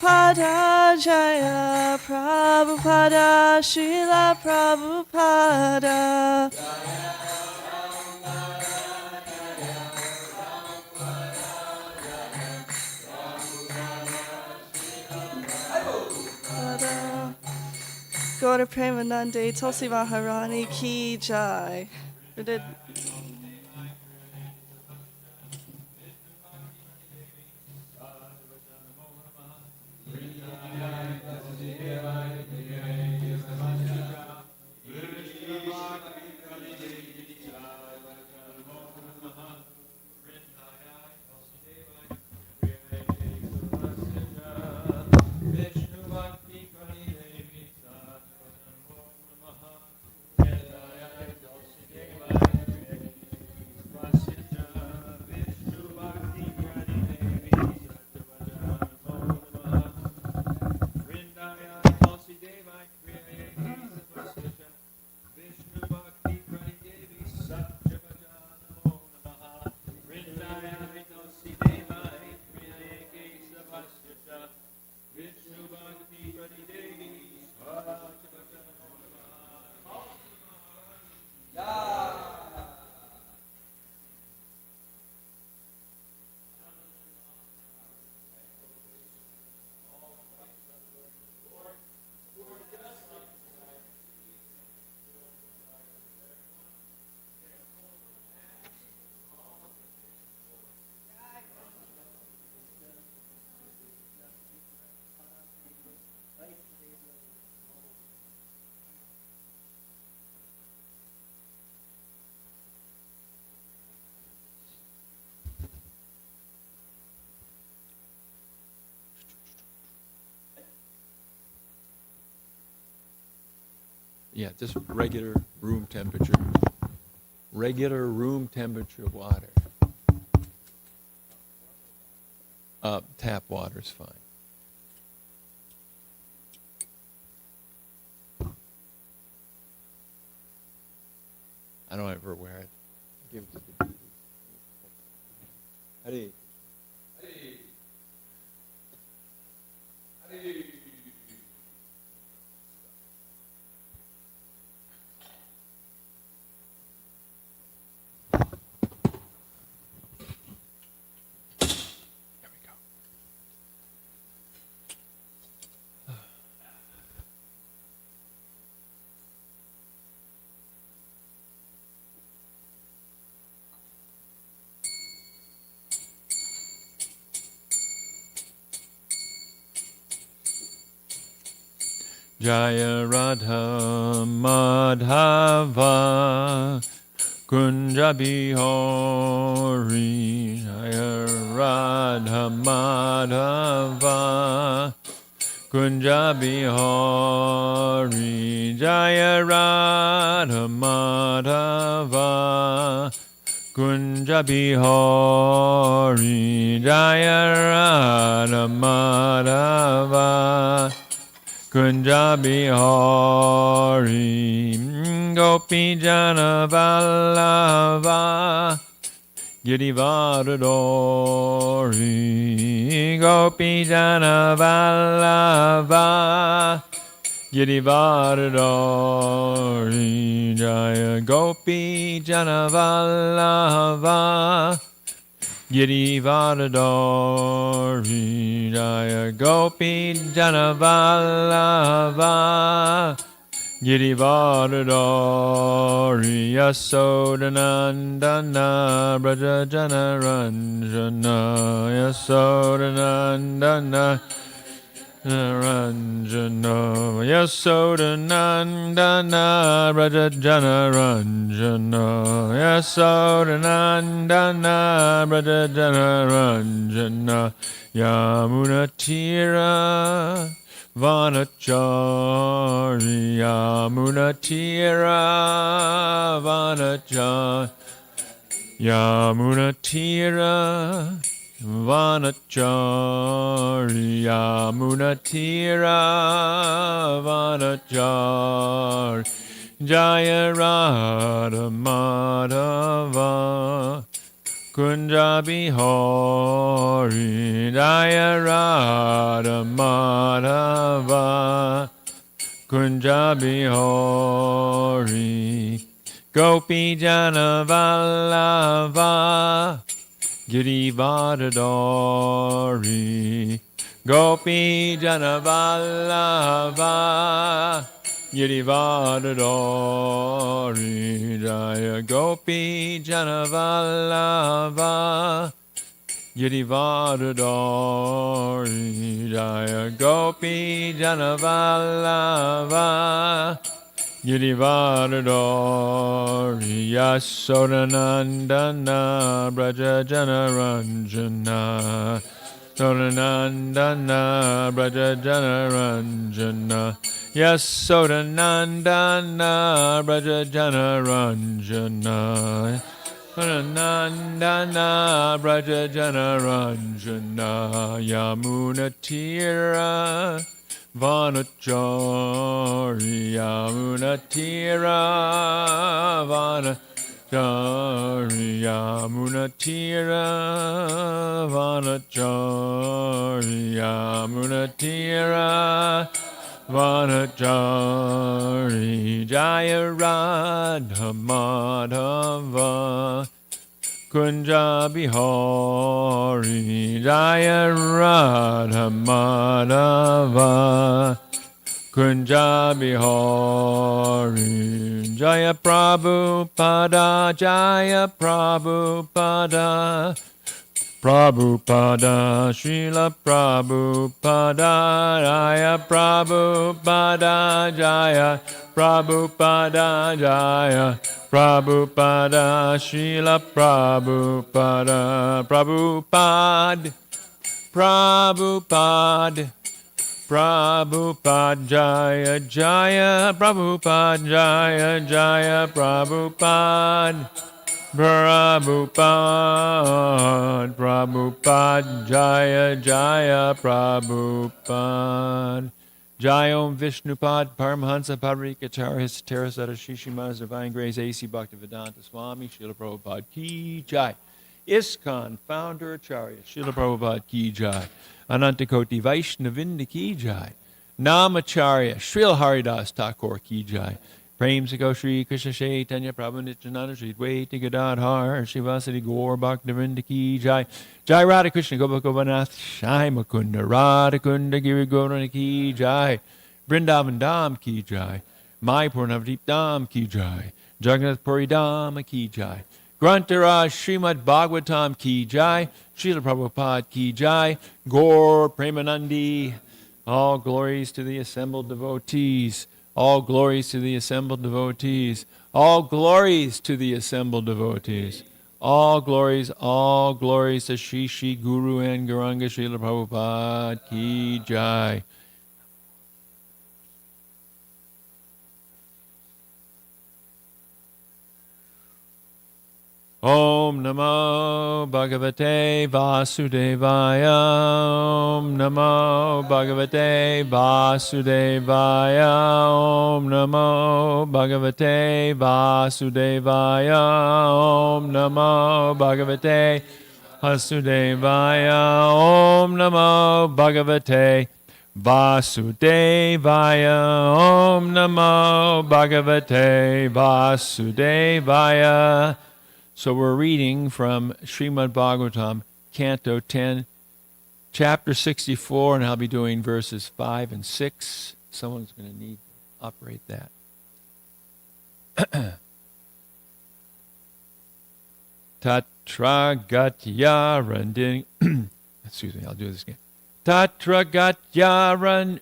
Pada Jaya Prabhupada Srila Prabhupada. Gaura Premanande Tulsi Maharani Ki Jai. Yeah, just regular room temperature. Regular room temperature water. Tap water is fine. I don't ever wear it. I give it to the babies. Hare. Hare. Hare. Jaya Radha Madhava Kunja Bihari Jaya Radha Madhava Kunja Bihari Jaya Radha Madhava Kunja Bihari Jaya Radha Madhava Kunja Bihari Gopi Jana Vallabha Girivardhari Gopi Jana Vallabha Girivardhari Jaya Gopi Jana Vallabha Girivardhari Jaya Gopi Jana Vallabha Girivardhari Yasodanandana Braja Jana Ranjana Yasodanandana Ranjana Yasodanandana Braja Jana Ranjana Yasodanandana Braja Jana Ranjana Yamunatira Vanachari Yamunatira Vanachari Yamunatira Vanachari Yamunatira Vanachari Jaya Radha Madhava Kunja Bihari Jaya Radha Madhava Kunja Bihari Gopi Jana Vallabha Girivardhari Gopi Jana Vallabha Girivardhari Jaya Gopi Jana Vallabha Girivardhari Jaya Gopi Jana Vallabha Girivardhari Yasodanandana Braja Janaranjana Sodanandana Braja Janaranjana Yasodanandana Braja Janaranjana Sodanandana Braja Janaranjana Yamunatira Vanachari Yamunatira Vanachari Yamunatira Vanachari Yamunatira Vanachari Jaya Radha Madhava Kunja Bihari Jaya Radha Madhava Kunja Bihari Jaya Prabhupada Jaya Prabhupada Prabhupada Srila Prabhupada Jaya Prabhupada Jaya Prabhupada Jaya Prabhupada Srila Prabhupada Prabhupada Prabhupada Prabhupada Jaya Jaya Prabhupada Jaya Jaya Prabhupada Prabhupada Prabhupada Jaya Jaya Prabhupada Jai Om Vishnupad Paramahansa Parikacharya His Terasada Shishimana's Divine Grace A.C. Bhaktivedanta Swami Srila Prabhupada Ki Jai ISKCON Founder Acharya Srila Prabhupada Ki Jai Anantakoti Vaishnavinda Ki Jai Namacharya Srila Haridas Thakur Ki Jai Prem Sikho Shri Krishna Chaitanya Prabhu Nityananda Shri Dvaita Gadadhar Shivasati Gaur Bhaktivinda Ki Jai Jai Radha Krishna Gopakuvanath Shai Mukunda Radha Kunda Giri Gaurana Ki Jai Vrindavan Dham Ki Jai Mayapur Navadip Dham Ki Jai Jagannath Puri Dham Ki Jai Grantaraj Srimad Bhagavatam Ki Jai Srila Prabhupada Ki Jai Gaur Premanandi All glories to the assembled devotees. All glories to the assembled devotees. All glories to the assembled devotees. All glories to Shri Shri Guru and Gauranga Srila Prabhupada Ki Jai. Om Namo Bhagavate Vasudevaya. Om Namo Bhagavate Vasudevaya. Om Namo Bhagavate Vasudevaya. Om Namo Bhagavate Vasudevaya. Om Namo Bhagavate Vasudevaya. Om Namo Bhagavate Vasudevaya. So we're reading from Srimad Bhagavatam, Canto 10, Chapter 64, and I'll be doing verses 5 and 6. Someone's going to need to operate that. Tatra Gatya Randin. Excuse me, I'll do this again. Tatra Gatya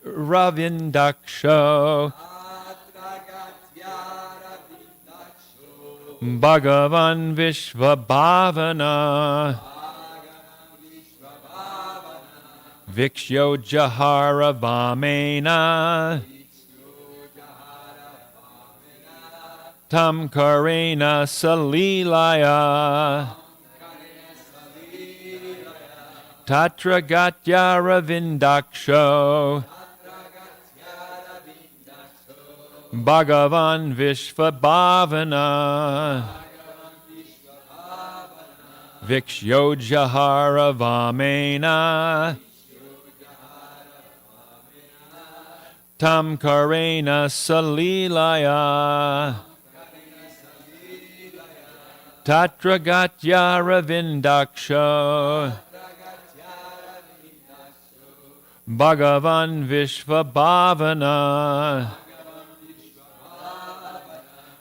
Ravindaksho. Bhagavan Vishvabhavana Vikshyo Jahara Vamena Tam Karena Salilaya Tatra Gatya Ravindaksho Bhagavan Vishvabhavana Vikshojahara Vamena Tam Karena Salilaya Tatragatya Ravindaksha Bhagavan Vishvabhavana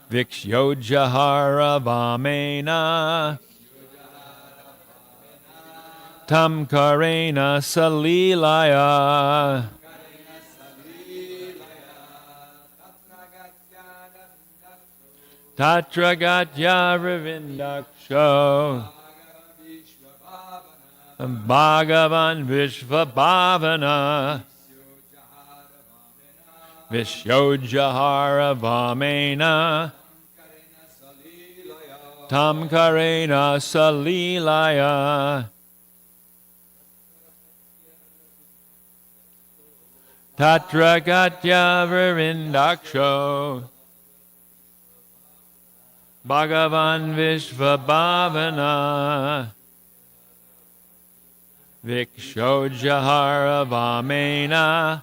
Vikshojahara Vamena Tam Karena Salilaya Tatragatya Ravindaksha Bhagavan Vishvabhavana Vishojahara Vamena Tam Karena Salilaya Tatragatya Virindaksho Bhagavan Vishvabhavana Vikshojahara Vamena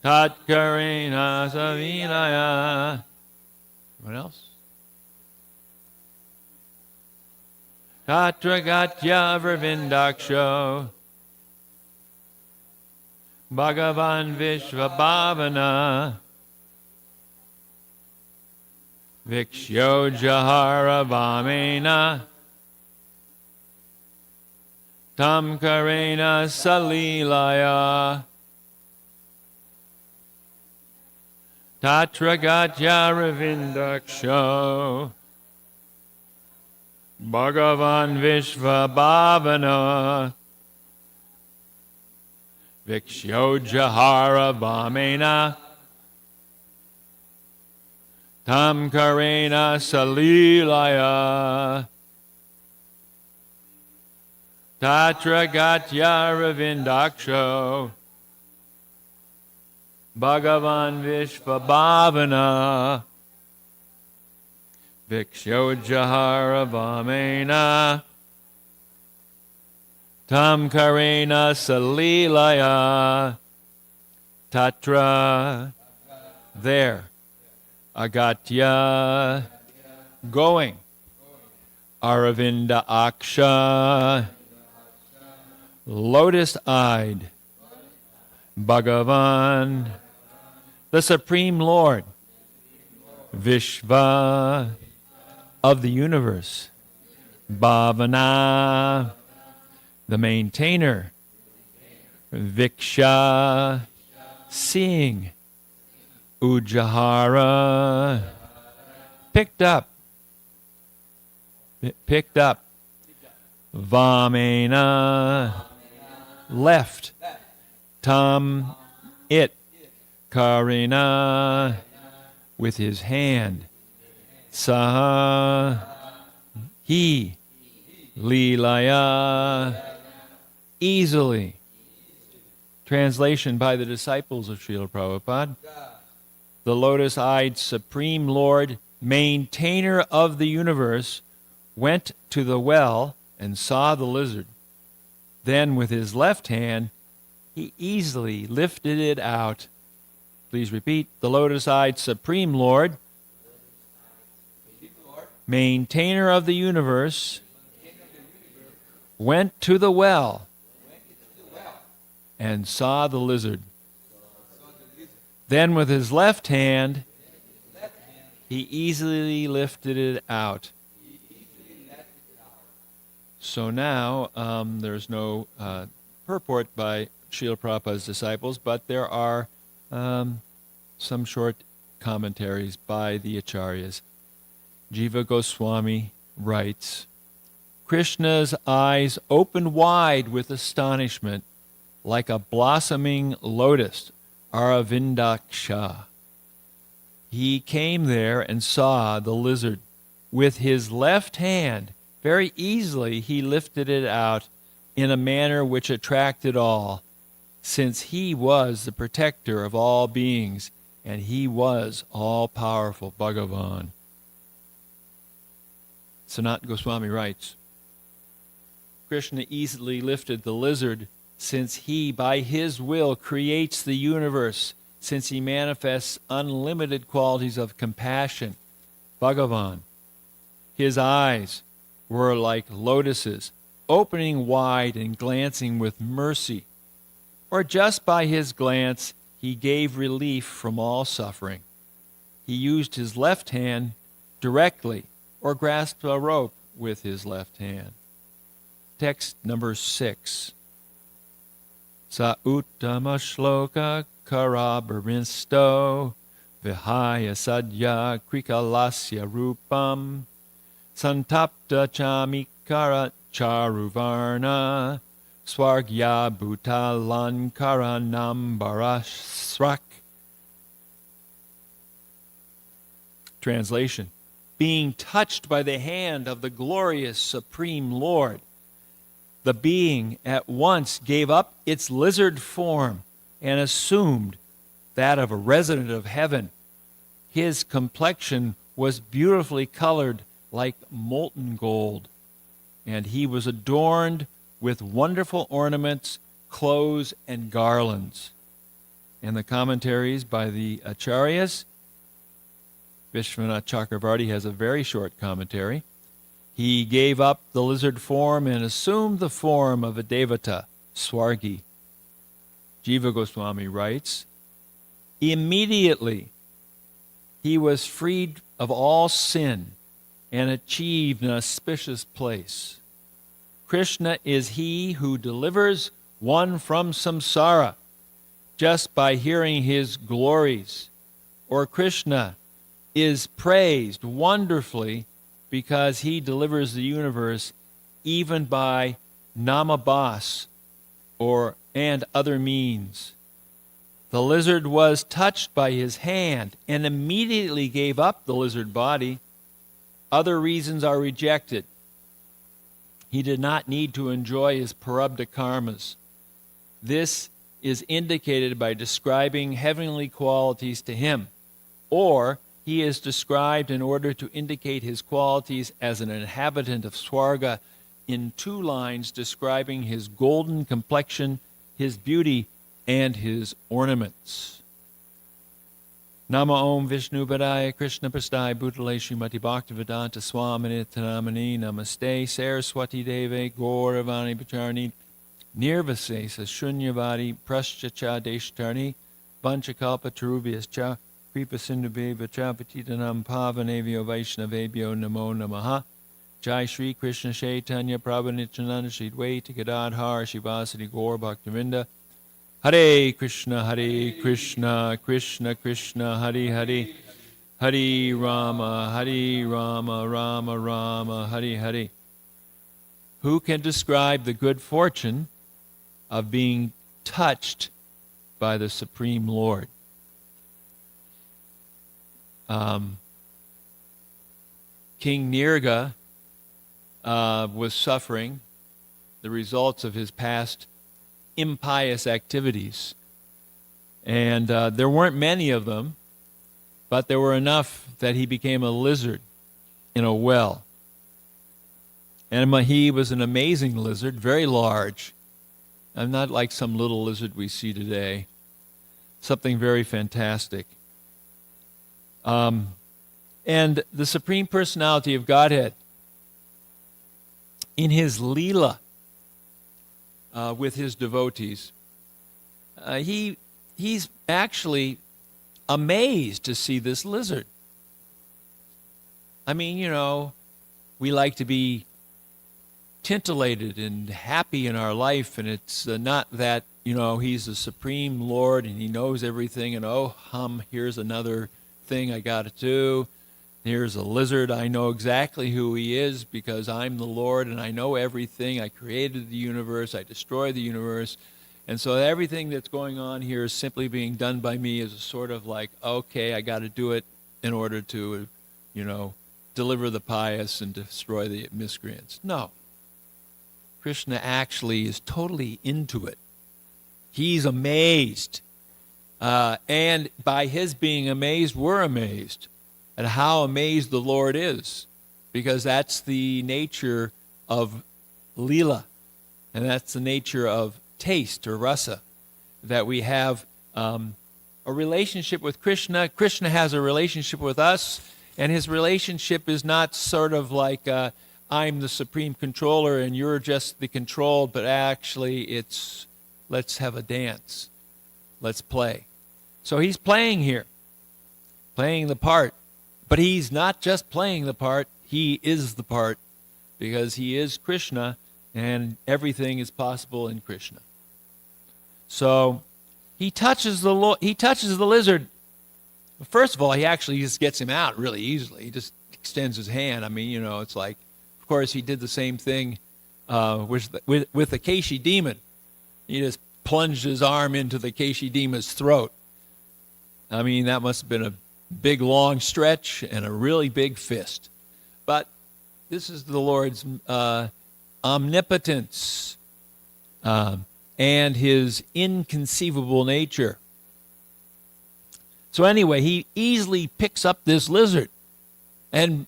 Tatkarena Savilaya. What else? Tatragatya Vrivindaksho Bhagavan Vishvabhavana Vikshojahara Vamena Tam Karena Salilaya Tatragatya Ravindaksho Bhagavan Vishvabhavana Vikshojahara Vamena Tam Karena Salilaya Tatragatya Ravindaksho Bhagavan Vishvabhavana Vikshojahara Vamena Tam Karena Salilaya Tatra there Agatya going Aravinda Aksha lotus-eyed Bhagavan the Supreme Lord Vishva of the universe Bhavana the maintainer Viksha seeing Ujahara picked up Vamena left Tam it Karina with his hand Saha he Lilaya easily. Translation by the disciples of Srila Prabhupada. The lotus-eyed Supreme Lord, maintainer of the universe, went to the well and saw the lizard. Then with his left hand, he easily lifted it out. Please repeat. The lotus-eyed Supreme Lord, maintainer of the universe, went to the well and saw the lizard. Then with his left hand, he easily lifted it out. So now there's no purport by Srila Prabhupada's disciples, but there are some short commentaries by the Acharyas. Jiva Goswami writes, Krishna's eyes opened wide with astonishment, like a blossoming lotus, Aravindaksha. He came there and saw the lizard. With his left hand, very easily he lifted it out in a manner which attracted all, since he was the protector of all beings, and he was all-powerful Bhagavan. Sanat Goswami writes, Krishna easily lifted the lizard since he, by his will, creates the universe, since he manifests unlimited qualities of compassion. Bhagavan, his eyes were like lotuses, opening wide and glancing with mercy. Or just by his glance, he gave relief from all suffering. He used his left hand directly, or grasped a rope with his left hand. Text number 6. Sa uttama shloka karabharisto vihaya sadhya krikalasya rupam santapta chamikara charuvarna swargya bhutalankara nambarasrak. Translation: being touched by the hand of the glorious Supreme Lord, the being at once gave up its lizard form and assumed that of a resident of heaven. His complexion was beautifully colored like molten gold, and he was adorned with wonderful ornaments, clothes, and garlands. And the commentaries by the Acharyas, Vishwanath Chakravarti has a very short commentary. He gave up the lizard form and assumed the form of a devata, Swargi. Jiva Goswami writes, immediately he was freed of all sin and achieved an auspicious place. Krishna is he who delivers one from samsara just by hearing his glories. Or Krishna is praised wonderfully because he delivers the universe even by namabhas and other means. The lizard was touched by his hand and immediately gave up the lizard body. Other reasons are rejected. He did not need to enjoy his parabdha karmas. This is indicated by describing heavenly qualities to him, or he is described in order to indicate his qualities as an inhabitant of Swarga in 2 lines describing his golden complexion, his beauty, and his ornaments. Nama Om Vishnu Padaya Krishna Prasthaya Bhutale Srimati Bhaktivedanta Swamini Tanamani Namaste Saraswati Deve Gauravani Pacharni Nirvasesa Shunyavadi Praschacha Deshtarni Vanchakalpa Tarubhyascha Kripa Sindhubheva Chapatitanam Pavanavyo Vaishnavebhyo Namo Namaha. Jai Shri Krishna Chaitanya Prabhu Nityananda Shri Dvaita Gadadhar Shivasati Gaur Bhaktivinda. Hare Krishna, Krishna Krishna, Hare Hare, Hare Rama, Rama Rama, Hare Hare. Who can describe the good fortune of being touched by the Supreme Lord? King Nirga was suffering the results of his past impious activities. And there weren't many of them, but there were enough that he became a lizard in a well. And he was an amazing lizard, very large. And not like some little lizard we see today. Something very fantastic. And the Supreme Personality of Godhead, in his Leela with his devotees, he's actually amazed to see this lizard. I mean, we like to be tintillated and happy in our life, and it's not that, he's the Supreme Lord and he knows everything, and here's another thing I got to do. Here's a lizard. I know exactly who he is because I'm the Lord and I know everything. I created the universe. I destroy the universe. And so everything that's going on here is simply being done by me as a sort of like, okay, I got to do it in order to, deliver the pious and destroy the miscreants. No. Krishna actually is totally into it. He's amazed. And by his being amazed, we're amazed at how amazed the Lord is. because that's the nature of lila, and that's the nature of taste or rasa, that we have a relationship with Krishna. Krishna has a relationship with us, and his relationship is not sort of like I'm the supreme controller and you're just the controlled, but actually it's let's have a dance, let's play. So he's playing here, playing the part, but he's not just playing the part, he is the part, because he is Krishna and everything is possible in Krishna. So he touches the lizard. First of all, he actually just gets him out really easily. He just extends his hand. I mean, it's like, of course, he did the same thing with the Keshi demon. He just plunged his arm into the Keshi demon's throat. I mean, that must have been a big, long stretch and a really big fist. But this is the Lord's omnipotence and his inconceivable nature. So anyway, he easily picks up this lizard, and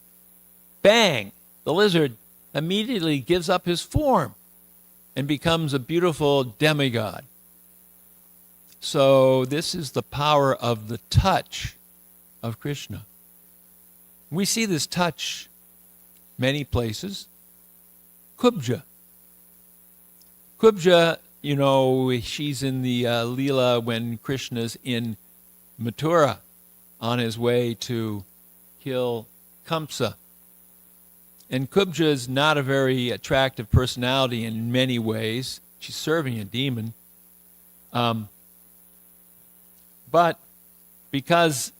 bang, the lizard immediately gives up his form and becomes a beautiful demigod. So this is the power of the touch of Krishna. We see this touch many places. Kubja. Kubja, she's in the Leela when Krishna's in Mathura on his way to kill Kamsa. And Kubja is not a very attractive personality in many ways. She's serving a demon. But because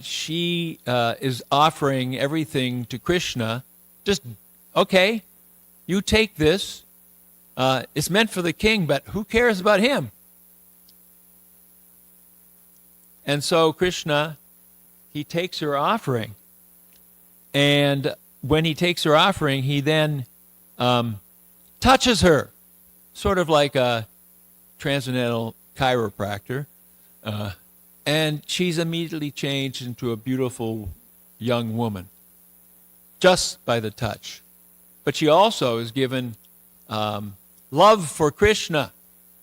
she is offering everything to Krishna, just, okay, you take this. It's meant for the king, but who cares about him? And so Krishna, he takes her offering. And when he takes her offering, he then touches her, sort of like a transcendental chiropractor. And she's immediately changed into a beautiful young woman, just by the touch. But she also is given love for Krishna,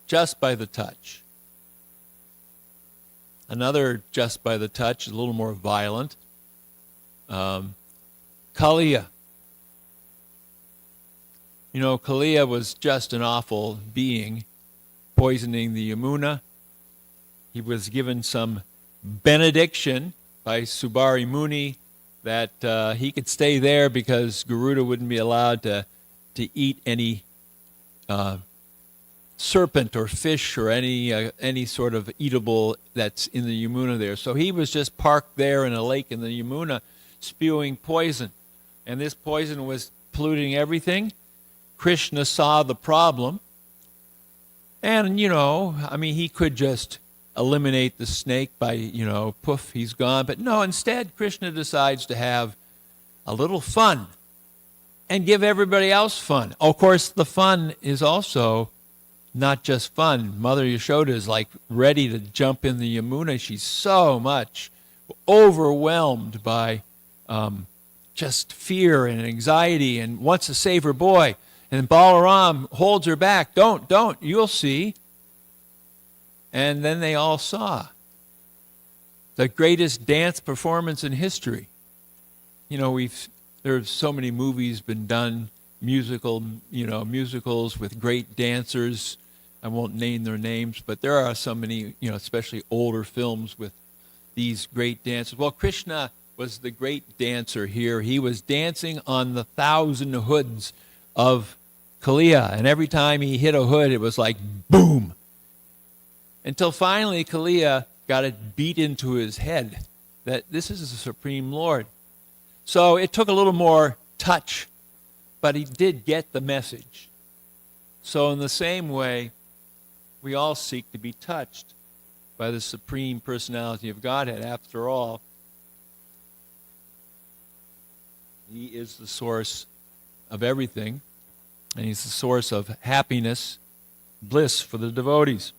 just by the touch. Another just by the touch is a little more violent. Kaliya. Kaliya was just an awful being, poisoning the Yamuna. He was given some benediction by Subari Muni that he could stay there because Garuda wouldn't be allowed to eat any serpent or fish or any sort of eatable that's in the Yamuna there. So he was just parked there in a lake in the Yamuna spewing poison. And this poison was polluting everything. Krishna saw the problem. And, he could just eliminate the snake by, poof, he's gone. But no, instead, Krishna decides to have a little fun and give everybody else fun. Of course, the fun is also not just fun. Mother Yashoda is like ready to jump in the Yamuna. She's so much overwhelmed by just fear and anxiety and wants to save her boy. And Balaram holds her back. Don't, you'll see. And then they all saw the greatest dance performance in history. There's so many movies been done, musicals with great dancers. I won't name their names, but there are so many, especially older films with these great dancers. Well, Krishna was the great dancer here. He was dancing on the 1,000 hoods of Kaliya, and every time he hit a hood, it was like boom. Until finally Kaliya got it beat into his head that this is the Supreme Lord. So it took a little more touch, but he did get the message. So in the same way, we all seek to be touched by the Supreme Personality of Godhead. After all, he is the source of everything, and he's the source of happiness, bliss for the devotees.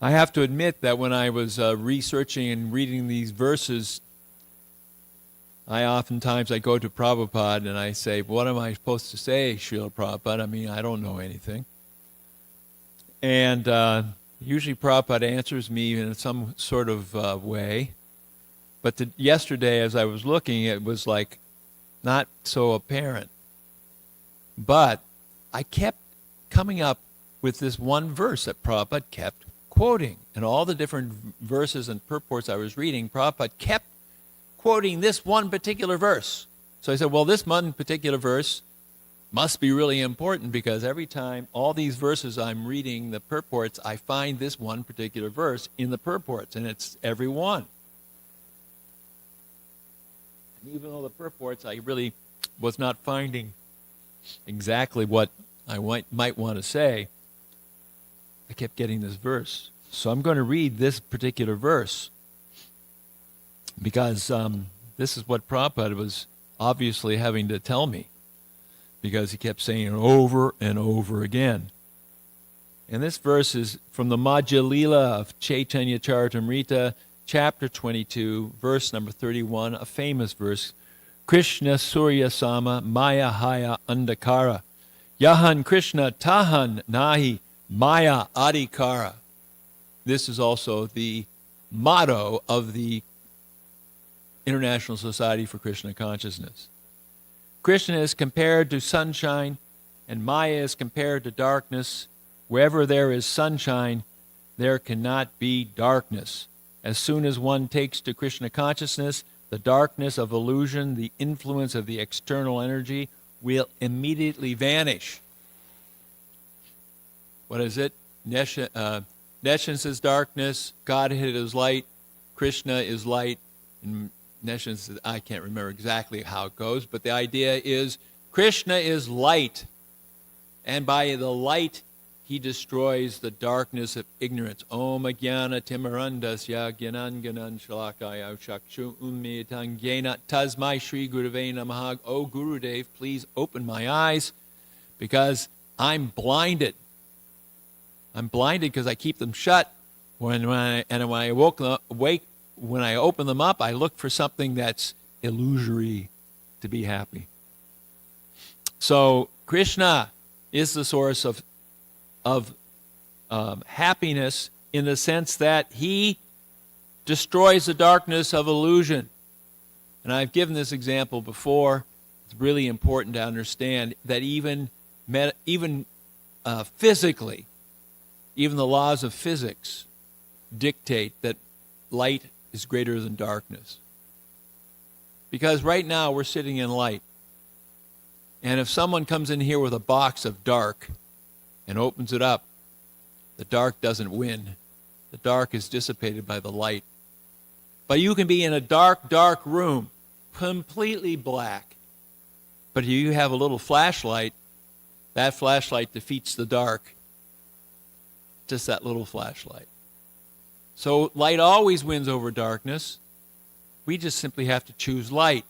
I have to admit that when I was researching and reading these verses, oftentimes I go to Prabhupada and I say, what am I supposed to say, Srila Prabhupada? I mean, I don't know anything. And usually Prabhupada answers me in some sort of way. But yesterday, as I was looking, it was like not so apparent. But I kept coming up with this one verse that Prabhupada kept quoting. And all the different verses and purports I was reading, Prabhupada kept quoting this one particular verse. So I said, well, this one particular verse must be really important, because every time all these verses I'm reading, the purports, I find this one particular verse in the purports, and it's every one. And even though the purports, I really was not finding exactly what I might want to say, I kept getting this verse. So I'm going to read this particular verse, because this is what Prabhupada was obviously having to tell me, because he kept saying it over and over again. And this verse is from the Madhya Lila of Chaitanya Charitamrita, chapter 22, verse number 31, a famous verse. Krishna Surya Sama Maya Haya Andakara. Yahan Krishna Tahan Nahi Maya Adhikara. This is also the motto of the International Society for Krishna Consciousness. Krishna is compared to sunshine, and Maya is compared to darkness. Wherever there is sunshine, there cannot be darkness. As soon as one takes to Krishna consciousness, the darkness of illusion, the influence of the external energy, will immediately vanish. What is it? Nescience is darkness, Godhead is light, Krishna is light, and Nescience is, I can't remember exactly how it goes, but the idea is Krishna is light, and by the light he destroys the darkness of ignorance. Om Ajnana Timarandasya Gyananganan Shalakaya Shakshu Unmitang Yena Tasmai Shri Gurave Namaha. Oh Gurudev, please open my eyes, because I'm blinded. I'm blinded because I keep them shut. When I open them up, I look for something that's illusory to be happy. So Krishna is the source of happiness, in the sense that he destroys the darkness of illusion. And I've given this example before. It's really important to understand that even physically, even the laws of physics dictate that light is greater than darkness. Because right now we're sitting in light. And if someone comes in here with a box of dark and opens it up, the dark doesn't win. The dark is dissipated by the light. But you can be in a dark, dark room, completely black. But if you have a little flashlight, that flashlight defeats the dark. Just that little flashlight. So light always wins over darkness. We just simply have to choose light.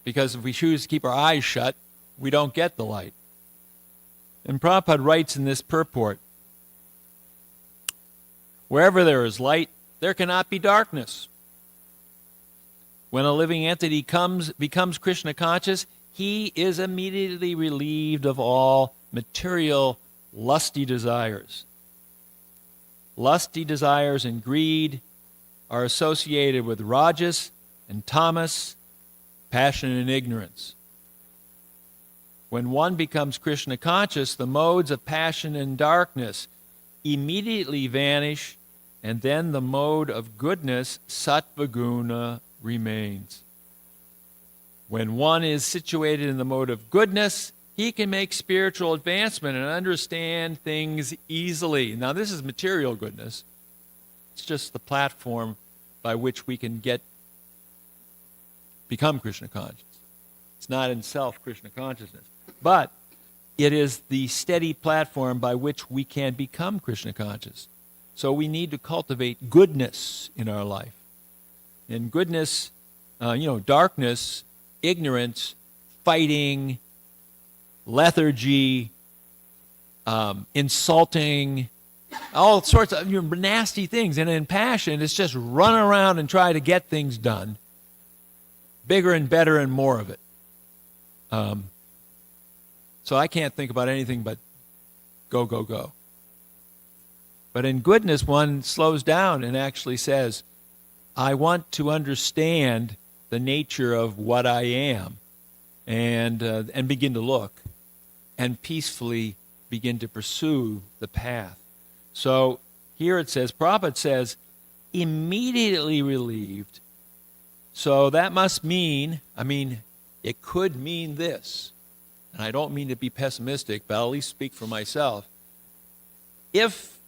Because if we choose to keep our eyes shut, we don't get the light. And Prabhupada writes in this purport, wherever there is light, there cannot be darkness. When a living entity becomes Krishna conscious, he is immediately relieved of all material lusty desires. Lusty desires and greed are associated with rajas and tamas, passion and ignorance. When one becomes Krishna conscious, the modes of passion and darkness immediately vanish, and then the mode of goodness, sattva guna, remains. When one is situated in the mode of goodness, he can make spiritual advancement and understand things easily. Now, this is material goodness. It's just the platform by which we can become Krishna conscious. It's not in self Krishna consciousness. But it is the steady platform by which we can become Krishna conscious. So we need to cultivate goodness in our life. And goodness, darkness, ignorance, fighting, lethargy, insulting, all sorts of nasty things. And in passion, it's just run around and try to get things done. bigger and better and more of it. So I can't think about anything but go, go, go. But in goodness, one slows down and actually says, I want to understand the nature of what I am, and begin to look and peacefully begin to pursue the path. So here it says, Prabhupada says, immediately relieved. So that must mean, it could mean this. And I don't mean to be pessimistic, but I'll at least speak for myself. If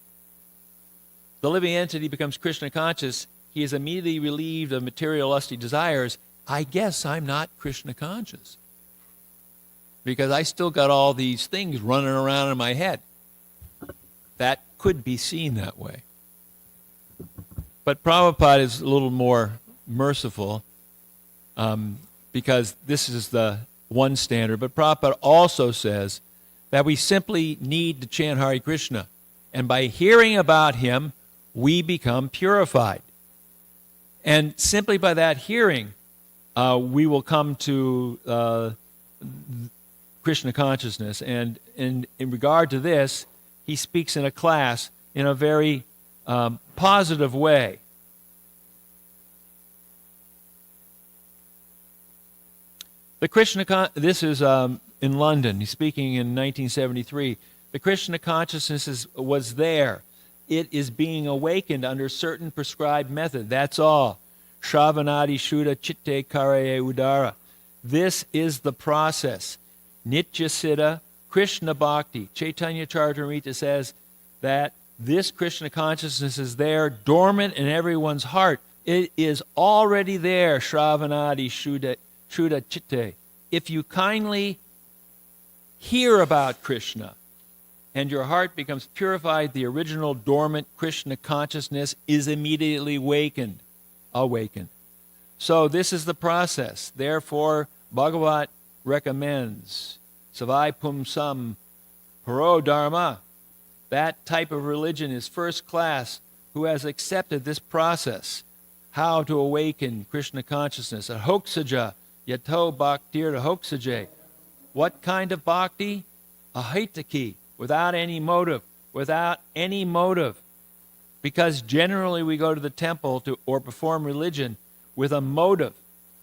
the living entity becomes Krishna conscious, he is immediately relieved of material lusty desires. I guess I'm not Krishna conscious, because I still got all these things running around in my head. That could be seen that way. But Prabhupada is a little more merciful, because this is the one standard. But Prabhupada also says that we simply need to chant Hare Krishna. And by hearing about him, we become purified. And simply by that hearing, we will come to Krishna consciousness. And in regard to this, he speaks in a class in a very positive way. This is in London. He's speaking in 1973. The Krishna consciousness was there. It is being awakened under certain prescribed method. That's all. Shravanadi Shuddha Chitte Karaye Udara. This is the process. Nitya Siddha Krishna Bhakti. Chaitanya Charitamrita says that this Krishna consciousness is there, dormant in everyone's heart. It is already there, Shravanadi Shuddha Chitte. If you kindly hear about Krishna and your heart becomes purified, the original dormant Krishna consciousness is immediately awakened. So this is the process. Therefore, Bhagavat recommends Savai Pumsam Paro Dharma. That type of religion is first class, who has accepted this process. How to awaken Krishna consciousness. Ahoksaja, yato bhaktir ahoksaje. What kind of bhakti? Ahaitaki, without any motive. Without any motive. Because generally we go to the temple or perform religion with a motive,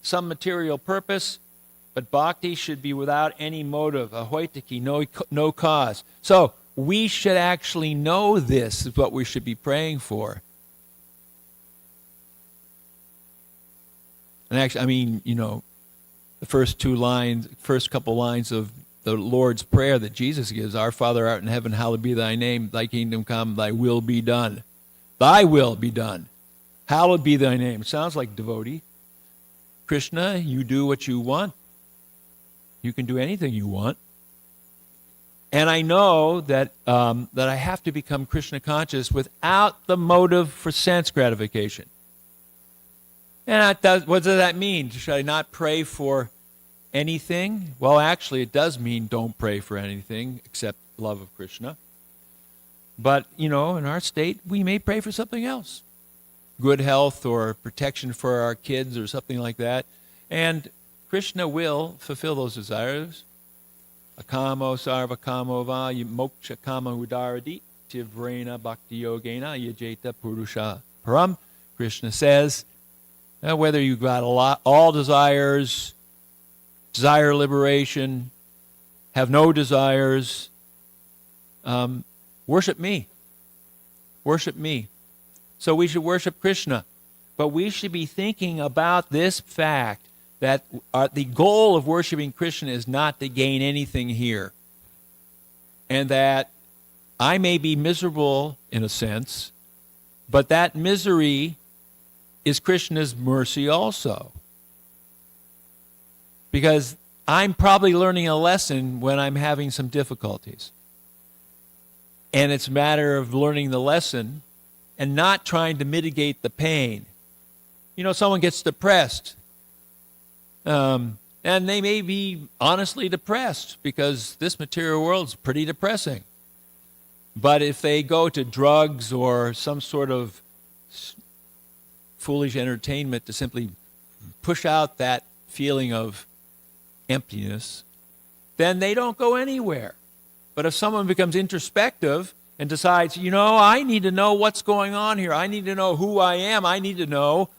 some material purpose, but bhakti should be without any motive, ahoitaki, no cause. So we should actually know this is what we should be praying for. And actually, the first couple lines of the Lord's Prayer that Jesus gives, Our Father art in heaven, hallowed be thy name, thy kingdom come, thy will be done. Thy will be done. Hallowed be thy name. It sounds like devotee. Krishna, you do what you want. You can do anything you want. And I know that I have to become Krishna conscious without the motive for sense gratification. And what does that mean? Should I not pray for anything? Well, actually, it does mean don't pray for anything except love of Krishna. But, in our state, we may pray for something else. Good health or protection for our kids or something like that. And Krishna will fulfill those desires. Akamo sarva kamo va moksha kama udaradi tivrena bhakti yogena yajeta purusha param. Krishna says, whether you got all desires, desire liberation, have no desires, worship me. Worship me. So we should worship Krishna. But we should be thinking about this fact that the goal of worshiping Krishna is not to gain anything here. And that I may be miserable in a sense, but that misery is Krishna's mercy also. Because I'm probably learning a lesson when I'm having some difficulties. And it's a matter of learning the lesson and not trying to mitigate the pain. Someone gets depressed. And they may be honestly depressed because this material world is pretty depressing. But if they go to drugs or some sort of foolish entertainment to simply push out that feeling of emptiness, then they don't go anywhere. But if someone becomes introspective and decides, I need to know what's going on here. I need to know who I am. I need to know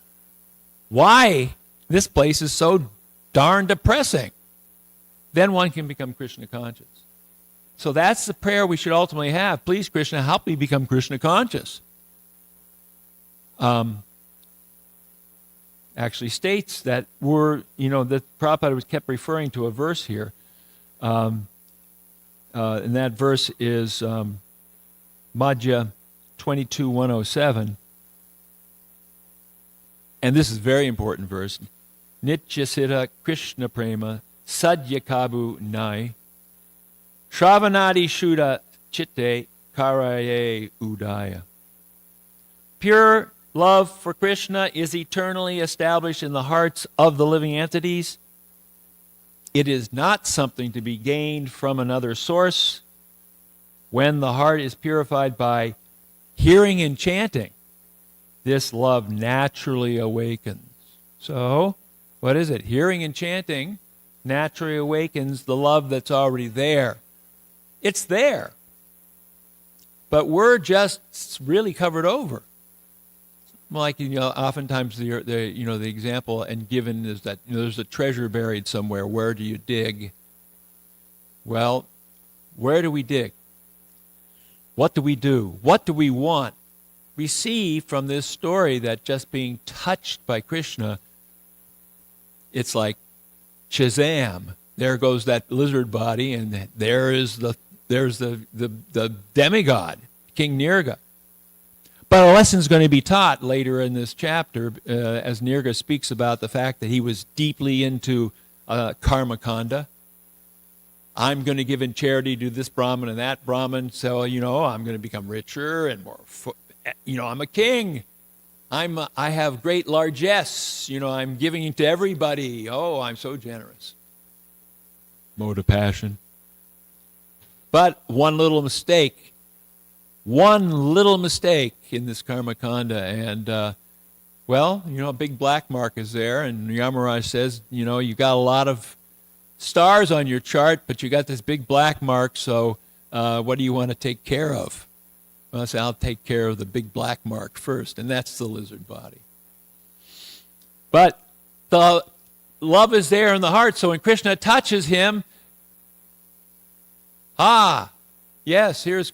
why this place is so darn depressing. Then one can become Krishna conscious. So that's the prayer we should ultimately have. Please, Krishna, help me become Krishna conscious. Actually states that that Prabhupada was kept referring to a verse here. And that verse is Madhya 22:107. And this is a very important verse. Nityasita Krishna Prema Sadhya Kabu Nai Shravanadi Shuddha Chitte Karaye Udaya. Pure love for Krishna is eternally established in the hearts of the living entities. It is not something to be gained from another source. When the heart is purified by hearing and chanting, this love naturally awakens. So, what is it? Hearing and chanting naturally awakens the love that's already there. It's there. But we're just really covered over. Like, oftentimes the example and given is that there's a treasure buried somewhere. Where do you dig? Well, where do we dig? What do we do? What do we want? We see from this story that just being touched by Krishna, it's like Shazam. There goes that lizard body, and there's the demigod, King Nirga. But a lesson's going to be taught later in this chapter as Nirga speaks about the fact that he was deeply into karma kanda. I'm going to give in charity to this Brahmin and that Brahmin, so, I'm going to become richer and more, I'm a king. I have great largesse, I'm giving to everybody. Oh, I'm so generous. Mode of passion. But one little mistake in this karma kanda, and a big black mark is there, and Yamaraj says, you got a lot of stars on your chart, but you got this big black mark, so what do you want to take care of? Well, I say, I'll take care of the big black mark first, and that's the lizard body. But the love is there in the heart, so when Krishna touches him, yes, here's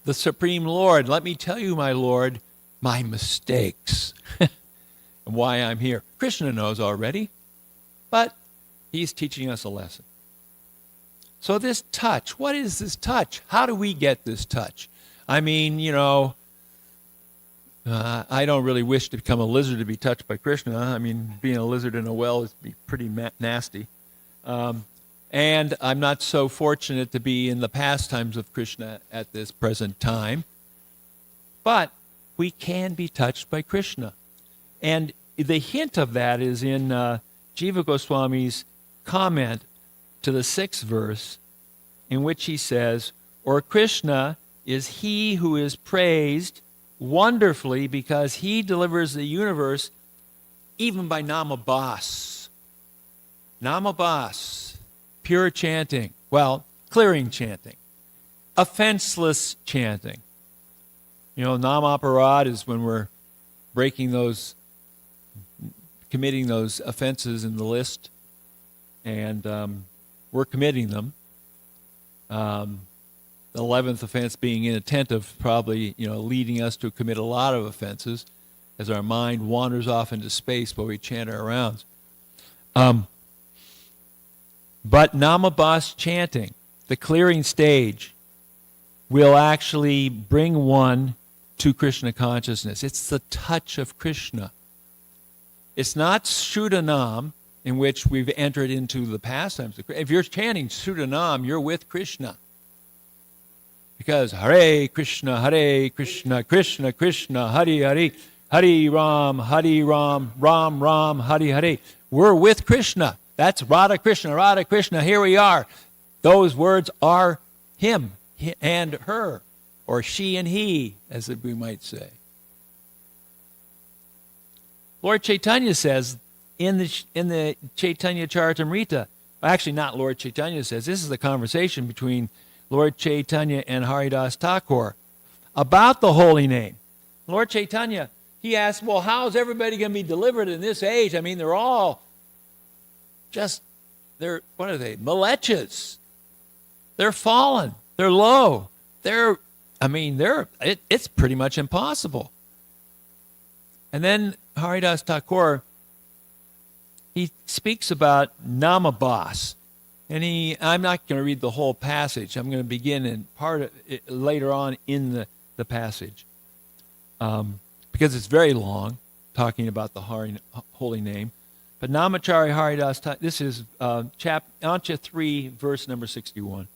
the Supreme Lord. Let me tell you, my Lord, my mistakes and why I'm here. Krishna knows already, but he's teaching us a lesson. So this touch, what is this touch? How do we get this touch? I mean, I don't really wish to become a lizard to be touched by Krishna. I mean, being a lizard in a well is pretty nasty. And I'm not so fortunate to be in the pastimes of Krishna at this present time. But we can be touched by Krishna. And the hint of that is in Jiva Goswami's comment to the 6th verse, in which he says, or Krishna is he who is praised wonderfully because he delivers the universe even by namabhas. Namabhas, pure chanting, clearing chanting, offenseless chanting. Namaparad is when we're committing those offenses in the list, and we're committing them. The 11th offense being inattentive, probably, leading us to commit a lot of offenses as our mind wanders off into space while we chant our rounds. But namabhas chanting, the clearing stage, will actually bring one to Krishna consciousness. It's the touch of Krishna. It's not Shuddhanam, in which we've entered into the pastimes. If you're chanting Shuddhanam, you're with Krishna. Because Hare Krishna, Krishna Krishna, Hare Hare, Hare Ram, Ram Ram, Hare Hare. We're with Krishna. That's Radha Krishna, here we are. Those words are him and her, or she and he, as we might say. Lord Chaitanya says in the Chaitanya Charitamrita. Actually, not Lord Chaitanya says. This is the conversation between Lord Chaitanya and Haridas Thakur about the holy name. Lord Chaitanya, he asked, well, how is everybody going to be delivered in this age? I mean, they're all what are they? Malechas. They're fallen. They're low. It's pretty much impossible. And then Haridas Thakur, he speaks about Namabas. And I'm not going to read the whole passage. I'm going to begin in part of it later on in the passage. Because it's very long, talking about the holy name. But Namachari Haridas, this is Ancha 3, verse number 61.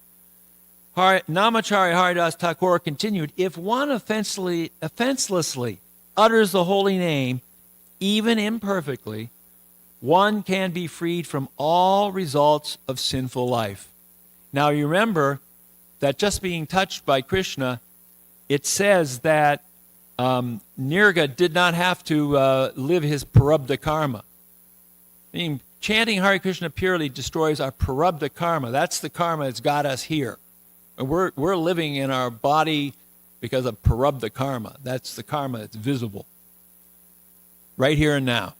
Namachari Haridas Thakur continued, if one offenselessly utters the holy name, even imperfectly, one can be freed from all results of sinful life. Now you remember that just being touched by Krishna, it says that Nirga did not have to live his parabdha karma. I mean, chanting Hare Krishna purely destroys our parabdha karma. That's the karma that's got us here. And we're living in our body because of parabdha karma. That's the karma that's visible. Right here and now.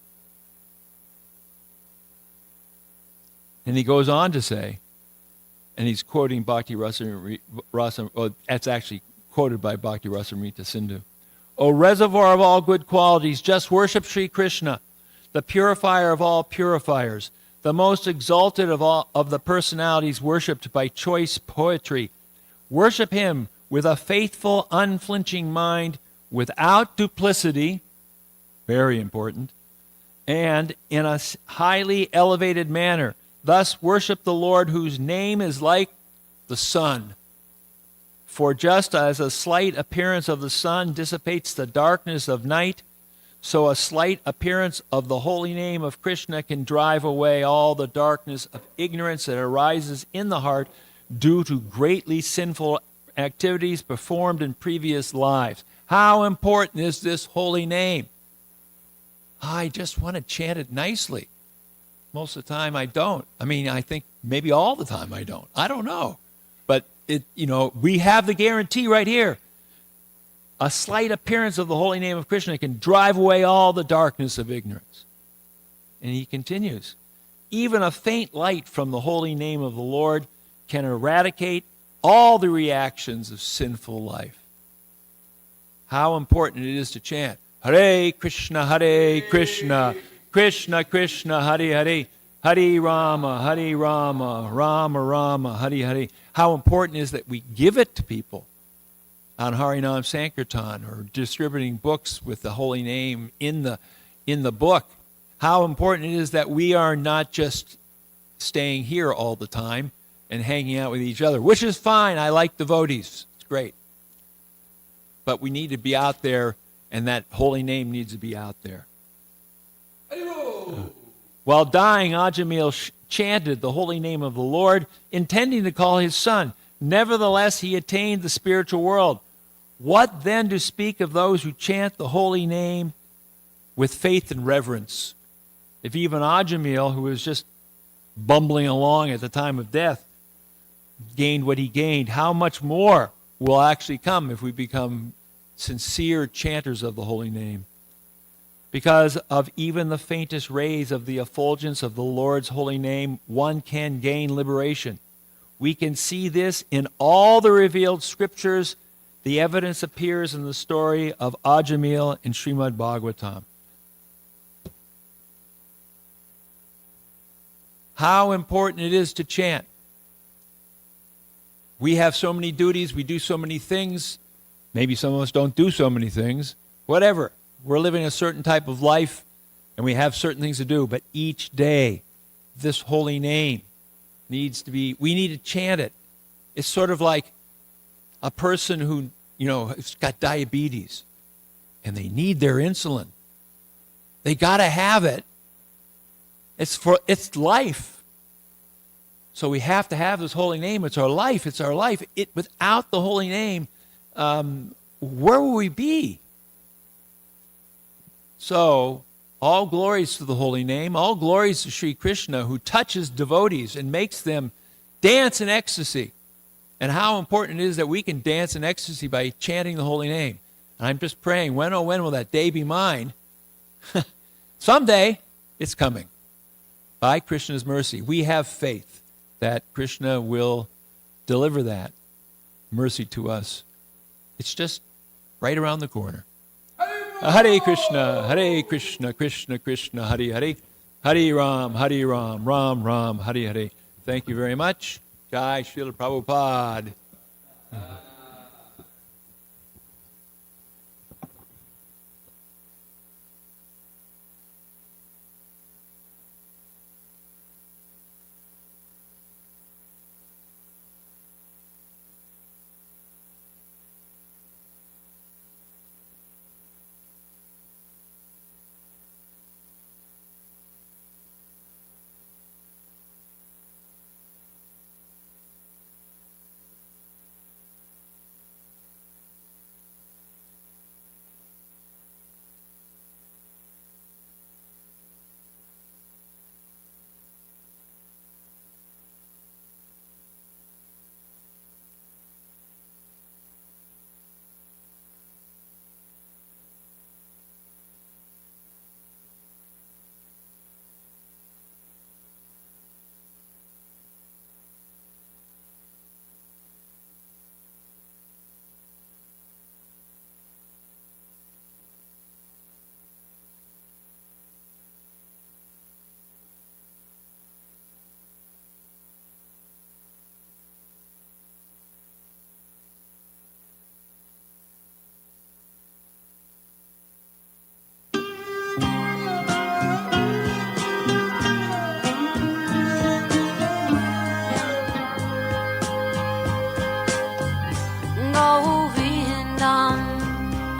And he goes on to say, and he's quoting Bhakti Rasa, that's actually quoted by Bhakti Rasamrita Sindhu. O reservoir of all good qualities, just worship Sri Krishna, the purifier of all purifiers, the most exalted of all of the personalities worshipped by choice poetry. Worship him with a faithful, unflinching mind, without duplicity, very important, and in a highly elevated manner. Thus worship the Lord, whose name is like the sun. For just as a slight appearance of the sun dissipates the darkness of night, so a slight appearance of the holy name of Krishna can drive away all the darkness of ignorance that arises in the heart due to greatly sinful activities performed in previous lives. How important is this holy name? I just want to chant it nicely. Most of the time I don't. I mean, I think maybe all the time I don't. I don't know. But, we have the guarantee right here. A slight appearance of the holy name of Krishna can drive away all the darkness of ignorance. And he continues, even a faint light from the holy name of the Lord can eradicate all the reactions of sinful life. How important it is to chant, Hare Krishna, Krishna Krishna, Hare Hare, Hare Rama, Rama Rama, Hare Hare. How important it is that we give it to people on Harinam Sankirtan or distributing books with the holy name in the book. How important it is that we are not just staying here all the time and hanging out with each other, which is fine. I like devotees. It's great. But we need to be out there, and that holy name needs to be out there. While dying, Ajamil chanted the holy name of the Lord, intending to call his son. Nevertheless, he attained the spiritual world. What then to speak of those who chant the holy name with faith and reverence? If even Ajamil, who was just bumbling along at the time of death, gained what he gained, how much more will actually come if we become sincere chanters of the holy name? Because of even the faintest rays of the effulgence of the Lord's holy name, one can gain liberation. We can see this in all the revealed scriptures. The evidence appears in the story of Ajamil in Srimad Bhagavatam. How important it is to chant. We have so many duties, we do so many things. Maybe some of us don't do so many things. Whatever. We're living a certain type of life, and we have certain things to do. But each day, this holy name we need to chant it. It's sort of like a person who, has got diabetes, and they need their insulin. They got to have it. It's life. So we have to have this holy name. It's our life. It's our life. Without the holy name, where will we be? So All glories to the holy name. All glories to Sri Krishna, who touches devotees and makes them dance in ecstasy. And how important it is that we can dance in ecstasy by chanting the holy name. And I'm just praying, when, oh, when will that day be mine? Someday, it's coming. By Krishna's mercy, we have faith that Krishna will deliver that mercy to us. It's just right around the corner. Hare Krishna, Krishna Krishna, Hare Hare, Hare Ram, Ram Ram, Hare Hare. Thank you very much. Jai Srila Prabhupada.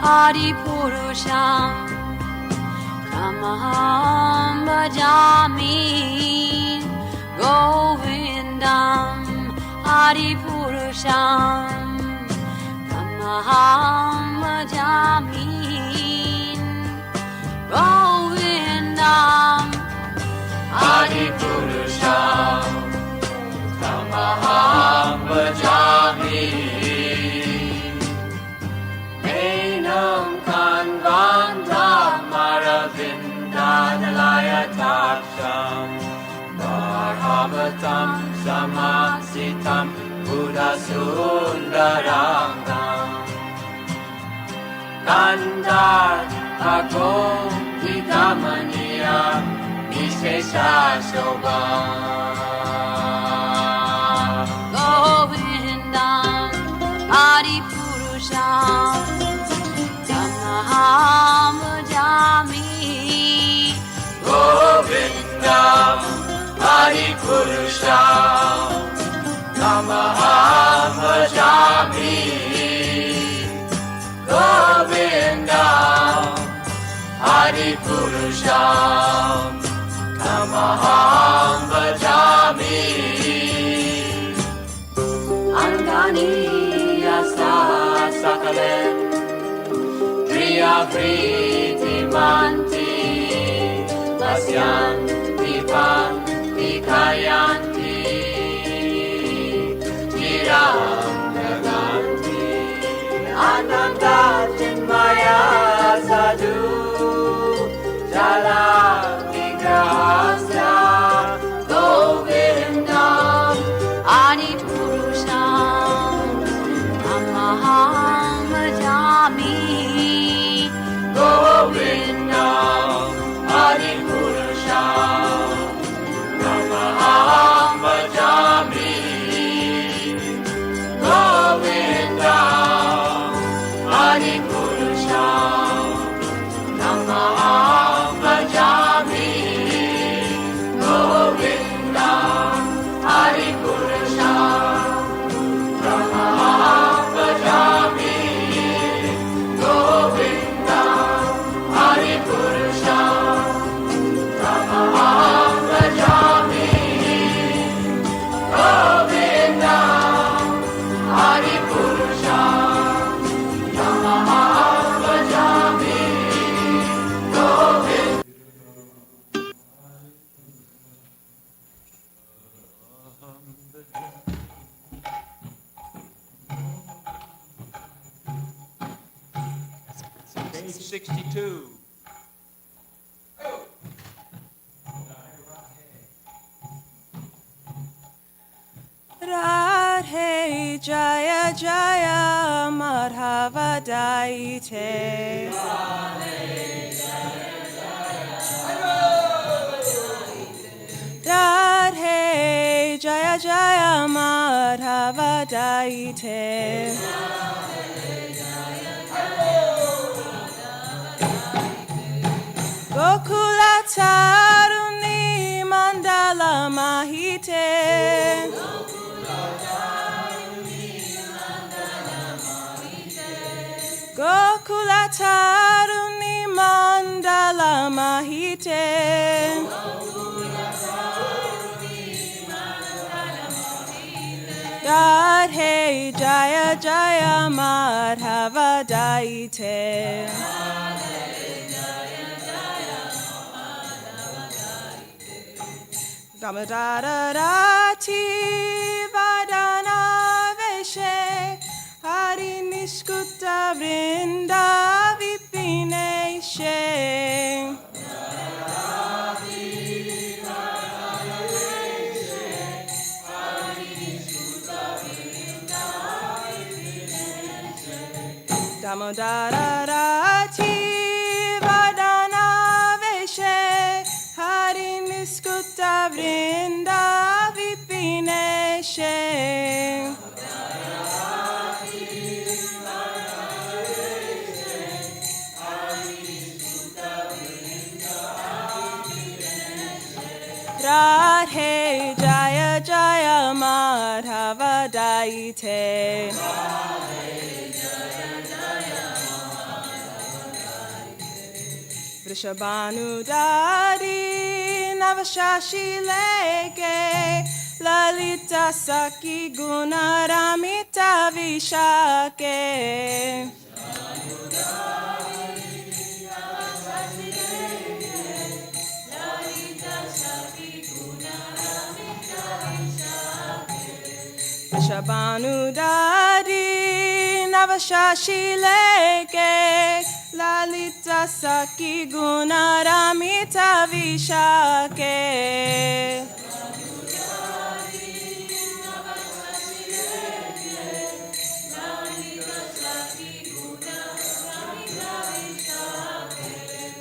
Adipurusham Tamaham Bhajami Govindam Adipurusham Tamaham Bhajami Govindam Adipurusham Tamaham Bhajami Taksham Bharavatam Samasitam Buddha Sundarangam Kandar Agom Vidamaniya Vishesha Shobham Govindam Adipurusham Tamaham Bhajami Govindam Adipurusham Tamaham Bhajami Govindam Adipurusham Tamaham Bhajami Angani Yasa Sakalen Priya Vriti Manti Pasyanti Panti Kayanti Chiram Naganti Ananda Chinmaya Sadhu Jala Vigrahasya Govindam Adipurusham Tamaham Bhajami Govindam Adipurusham Tamaham Bhajami Govindam Adipurusham Tamaham Bhajami Govindam Adipurusham Tamaham Bhajami Govindam Adipurusham Page 62. Radhe Jaya Jaya Madhava Daite. Radhe Jaya Jaya Madhava Daite. Gokula Taruni Mandala Mahite. Gokula Taruni Mandala Mahite. Radhe Jaya Jaya Madhava Daite. Damodarati Vadana Veshe Hari Nishkuta Vrinda Vipineshe. Damodarati Vadana Veshe Hari Niskuta Vrinda Vipineshe. Radhe Jaya Jaya Madhava Daite. Vrishabhanudari Navashashi Leke Lalita Saki Gunaramita Vishake. Vrishabhanudari Navashashi Leke Lalita Saki Gunaramita Vishake.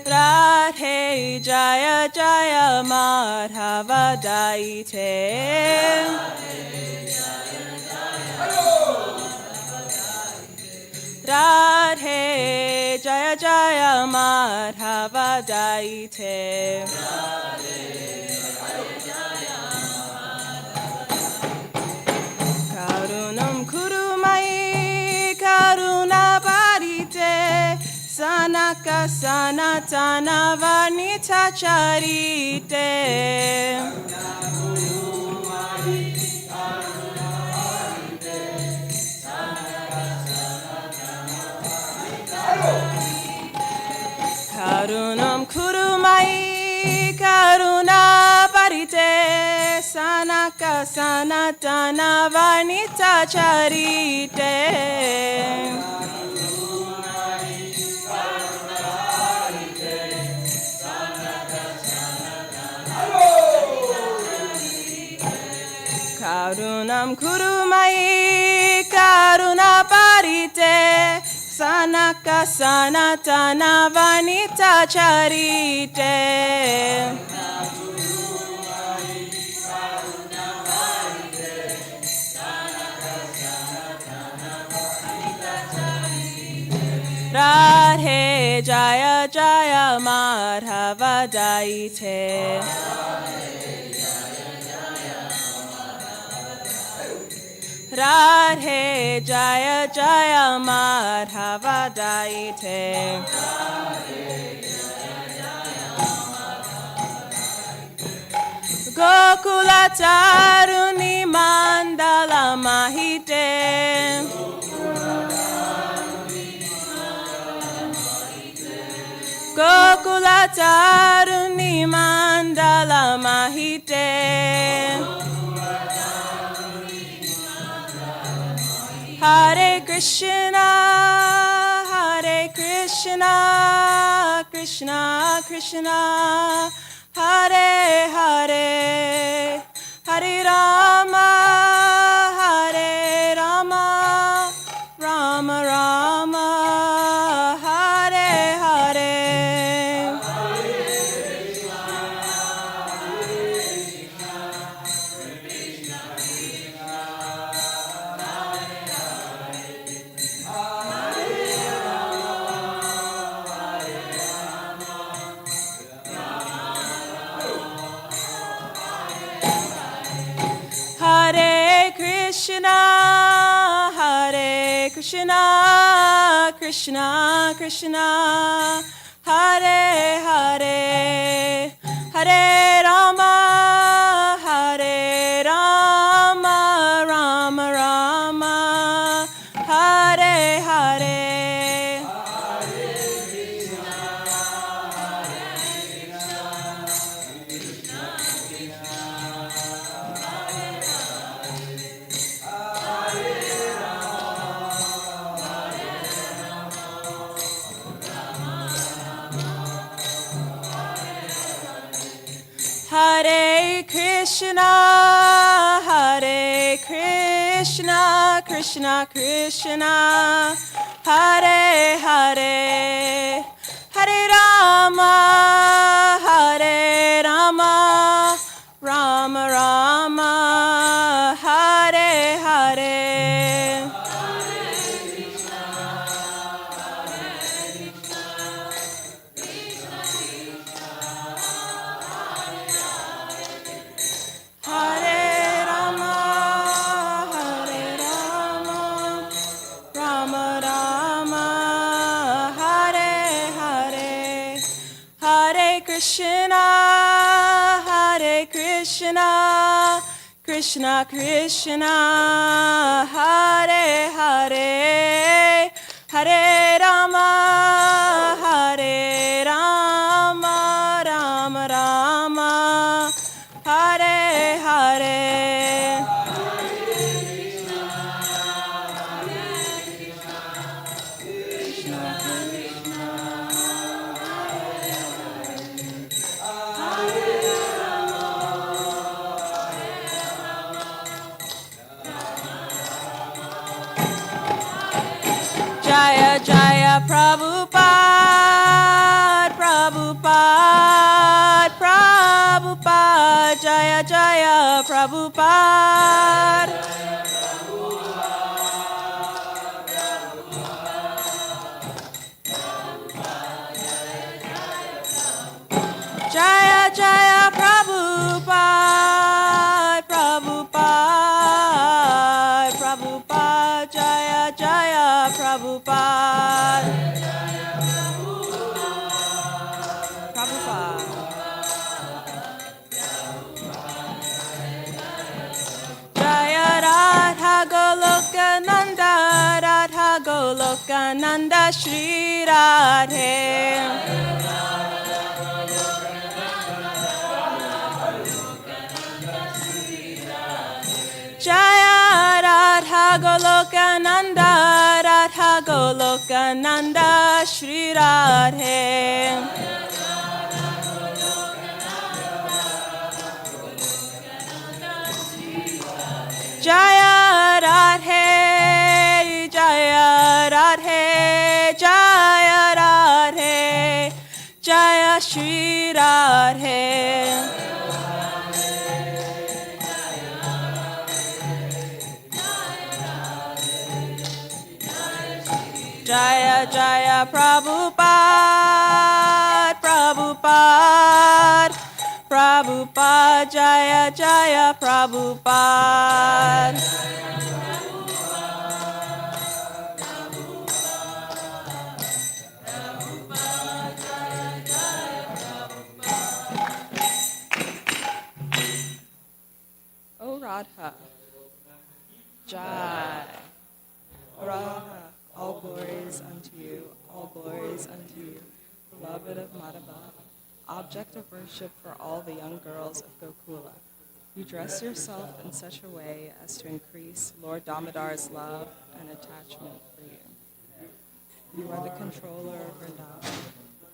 Radhe Jaya Jaya Madhava Daite. Radhe Jaya Jaya Madhava Daite. Karunam Kurumai Karuna Parite Sanaka Sanatana Vanita Charite. Karunam Kurumai Karuna Parite Sanaka Sanatana Vanita Charite. Karunam Kurumai Karuna Parite Sanaka Sanatana Vanita Charite. Radhe Jaya Jaya Madhava Daite. Radhe Jaya Jaya Madhava Daite. Gokula Taruni Mandala Mahite. Gokula Taruni Mandala Mahite. Hare Krishna, Hare Krishna, Krishna, Krishna, Hare Hare, Hare Rama, Hare Rama, Rama Rama, Hare Hare. Hare Krishna, Hare Krishna, Krishna Krishna, Hare Hare, Hare Rama, Hare Rama, Rama Rama, Hare Hare. Hare Krishna, Hare Krishna, Krishna Krishna, Hare Hare, Hare Rama, Hare Rama, Rama Rama, Hare Hare. Hare Rama, Hare Rama, Rama Rama, Hare Hare, Hare Krishna, Hare Krishna, Krishna Krishna, Hare Hare, Hare Rama, Hare Rama, Rama Rama, Hare Hare. Jaya Jaya Prabhupada, Prabhupada, Prabhupada, Jaya Jaya Prabhupada. Jaya Jaya Prabhupada, Prabhupada, Prabhupada, Jaya Jaya Prabhupada. Prabhupada. Jaya Radha Golokananda, Radha Golokananda, Shri Radhe. Jaya Radha Golokananda, Radha Golokananda, Shri Radhe. Jaya Radhe, Jaya Radhe, Jaya Radhe, Jaya Shri Radhe. Jaya Jaya Prabhupada, Prabhupada, Prabhupada, Jaya Jaya Prabhupada. O Radha, Jai, Radha, all glories unto you, all glories unto you, beloved of Madhava, object of worship for all the young girls of Gokula. You dress yourself in such a way as to increase Lord Damodar's love and attachment for you. You are the controller of Vrindavan,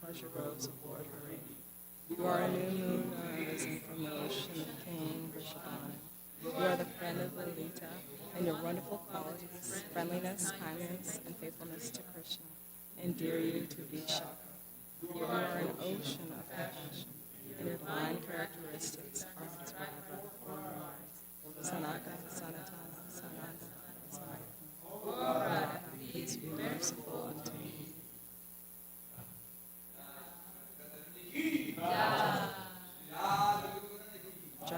treasure rows of Lord Hari. You are a new moon arisen from the ocean of King Vrishabhanu. You are the friend of Lalita, and your wonderful qualities, friendliness, kindness, and faithfulness to Krishna, endear you to Vishaka. You are an ocean of compassion, and your divine characteristics are inscribed on your eyes. Sanaka, Sanatana, Sananda, Sanatana. Please be merciful unto me. Jai.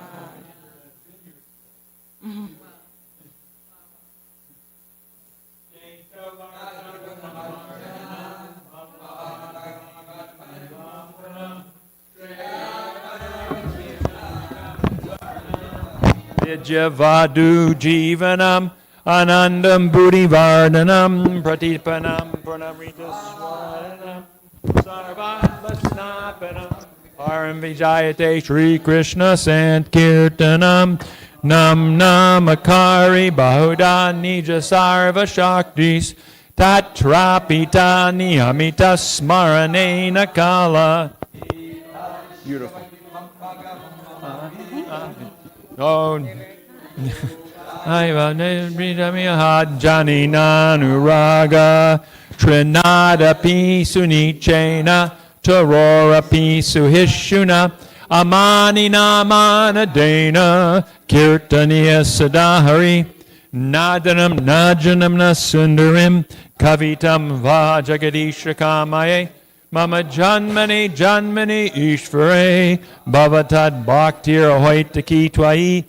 Vidyavadu Jivanam Anandam Buddhi Vardhanam Pratipanam Purnamrita Swaranam Sarvadvasnapanam Param Vijayate Shri Krishna Sankirtanam Nam Namakari Bahuda Nija Sarva Shaktis Tatrapitani Amita Smaranena Kala. Beautiful. Oh, Jani Nanuraga Trinadapi Sunichena Tarorapi Suhishuna Amani Namana Dana Kirtaniya Sadahari Nadanam Najanam Nasundarim Kavitam Vajagadishakamaye Mama Janmani Janmani Ishvare Bhavatad Bhaktir Ahoitaki Twai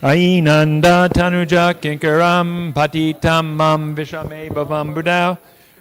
Ainanda Tanuja Kinkaram Patitam Mam Vishame Bhavam Budao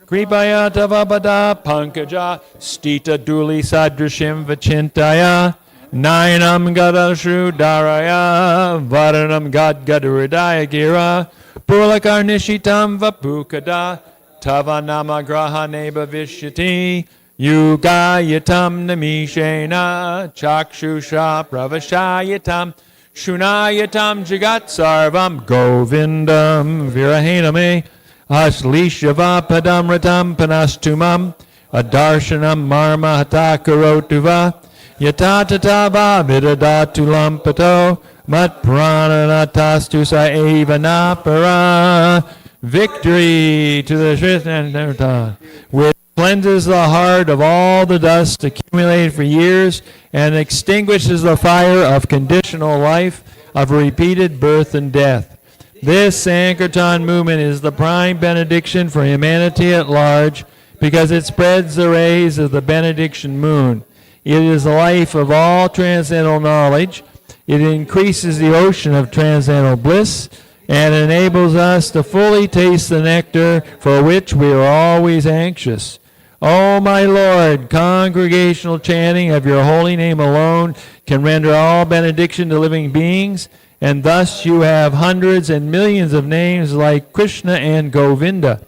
Kripaya Tavabada Pankaja Stita Duli Sadrashim Vachintaya Nayanam Gadashru Daraya Varanam Gad Gadaridaya Gira Pulakarnishitam Vapukada Tavanama Grahane Bhavishyati Yugayatam Namishena Chakshusha Pravashayatam Shunayatam Jagat Sarvam Govindam Virahename Aslishyava Padamratam Panastumam Adarshanam Marma Hatakarotuva Yatatatava Vidadatulam Pato Mat Prananatastu Saeva Napara. Victory to the Shrita which cleanses the heart of all the dust accumulated for years and extinguishes the fire of conditional life, of repeated birth and death. This Sankirtan movement is the prime benediction for humanity at large because it spreads the rays of the benediction moon. It is the life of all transcendental knowledge. It increases the ocean of transcendental bliss and enables us to fully taste the nectar for which we are always anxious. O my Lord, congregational chanting of your holy name alone can render all benediction to living beings, and thus you have hundreds and millions of names like Krishna and Govinda.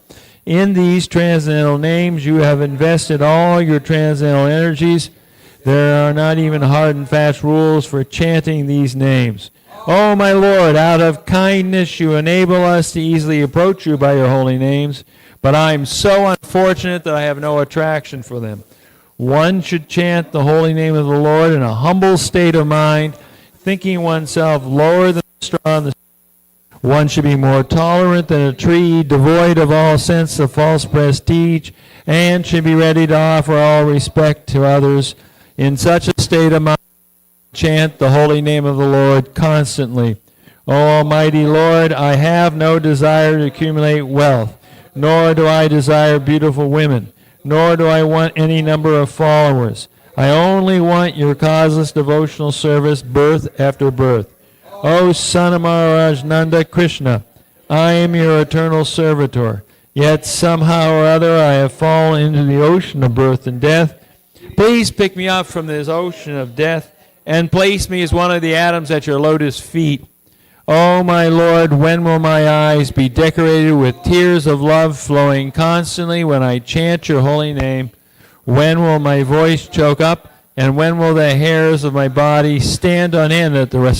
In these transcendental names you have invested all your transcendental energies. There are not even hard and fast rules for chanting these names. O my Lord, out of kindness you enable us to easily approach you by your holy names, but I am so unfortunate that I have no attraction for them. One should chant the holy name of the Lord in a humble state of mind, thinking oneself lower than the straw on the sea. One should be more tolerant than a tree, devoid of all sense of false prestige, and should be ready to offer all respect to others. In such a state of mind, chant the holy name of the Lord constantly. O Almighty Lord, I have no desire to accumulate wealth, nor do I desire beautiful women, nor do I want any number of followers. I only want your causeless devotional service birth after birth. O Son of Maharaj Nanda Krishna, I am your eternal servitor, yet somehow or other I have fallen into the ocean of birth and death. Please pick me up from this ocean of death and place me as one of the atoms at your lotus feet. O my Lord, when will my eyes be decorated with tears of love flowing constantly when I chant your holy name? When will my voice choke up, and when will the hairs of my body stand on end at the recitation?